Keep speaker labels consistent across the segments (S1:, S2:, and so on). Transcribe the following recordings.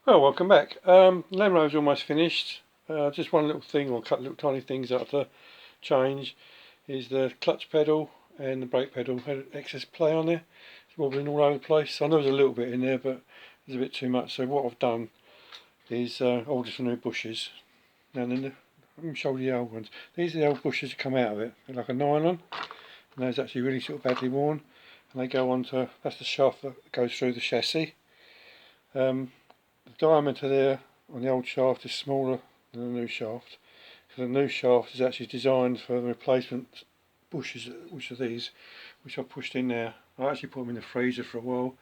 S1: Well, welcome back. Landrover's almost finished. Just one little thing, or a couple little tiny things I have to change, is the clutch pedal and the brake pedal had excess play on there. It's wobbling all over the place. I know there's a little bit in there, but there's a bit too much. So what I've done is ordered some new bushes. Now then, let me show you the old ones. These are the old bushes that come out of it. They're like a nylon, and those actually really sort of badly worn. And they go onto, that's the shaft that goes through the chassis. The diameter there on the old shaft is smaller than the new shaft, because the new shaft is actually designed for the replacement bushes, which are these, which I pushed in there. I actually put them in the freezer for a while,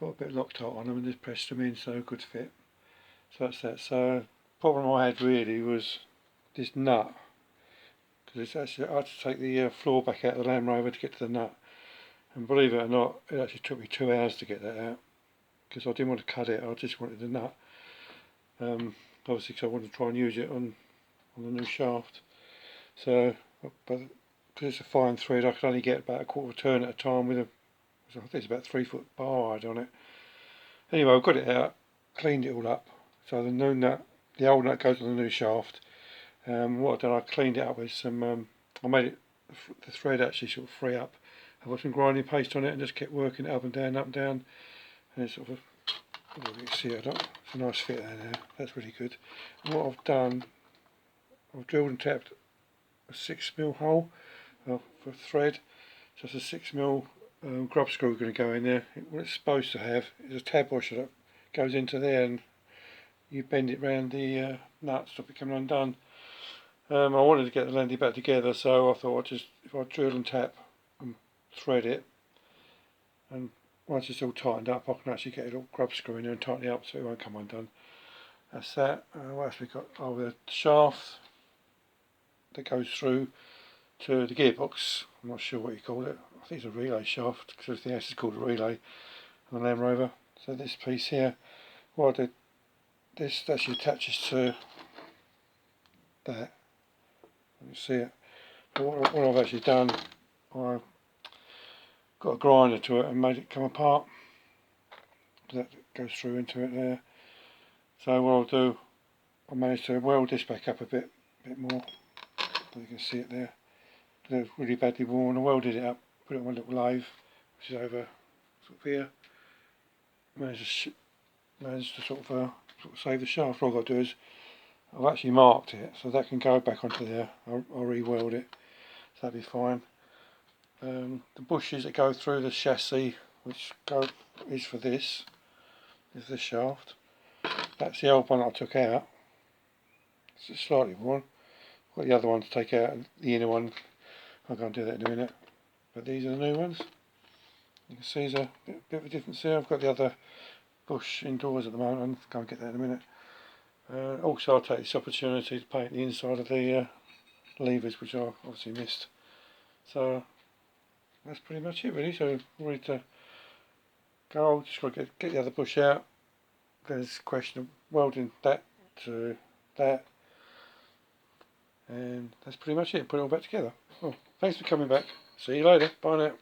S1: got a bit Loctite on them and just pressed them in, so good fit. So that's that. So the problem I had really was this nut, because it's actually, I had to take the floor back out of the Landrover to get to the nut, and believe it or not, it actually took me 2 hours to get that out, because I didn't want to cut it, I just wanted the nut. Obviously because I wanted to try and use it on the new shaft. So, but because it's a fine thread, I could only get about a quarter of a turn at a time with a, I think it's about 3 foot bar iron on it. Anyway, I've got it out, cleaned it all up. So the new nut, the old nut goes on the new shaft. What I've done, I cleaned it up with some, I made it, the thread actually sort of free up. I put some grinding paste on it and just kept working it up and down, and it's sort of, I don't know if you can see it, it's a nice fit there now, that's really good. And what I've done, I've drilled and tapped a 6mm hole for thread, so it's a 6mm grub screw going to go in there. What it's supposed to have is a tab washer that goes into there, and you bend it round the nut to stop it coming undone. I wanted to get the Landy back together, so I thought I'd just, if I drill and tap and thread it, and once it's all tightened up, I can actually get a little grub screw in there and tighten it up so it won't come undone. That's that. What else we got? Oh, the shaft that goes through to the gearbox. I'm not sure what you call it. I think it's a relay shaft, because everything else is called a relay on the Landrover. So this piece here, what I did, this actually attaches to that. You see it. But what I've actually done, I've got a grinder to it and made it come apart. That goes through into it there. So what I'll do, I managed to weld this back up a bit more. You can see it there. It's really badly worn. I welded it up, put it on my little lathe, which is over sort of here. Managed to sort of save the shaft. All I've got to do is, I've actually marked it, so that can go back onto there. I'll re-weld it, so that'll be fine. The bushes that go through the chassis, which is for this, is this shaft. That's the old one that I took out. It's slightly worn. I've got the other one to take out, the inner one. I'll go and do that in a minute. But these are the new ones. You can see there's a bit of a difference there. I've got the other bush indoors at the moment. I'll go and get that in a minute. Also, I'll take this opportunity to paint the inside of the levers, which I obviously missed. So that's pretty much it really. So I'm ready to go. Just got to get the other bush out. There's a question of welding that to that. And that's pretty much it. Put it all back together. Well, thanks for coming back. See you later. Bye now.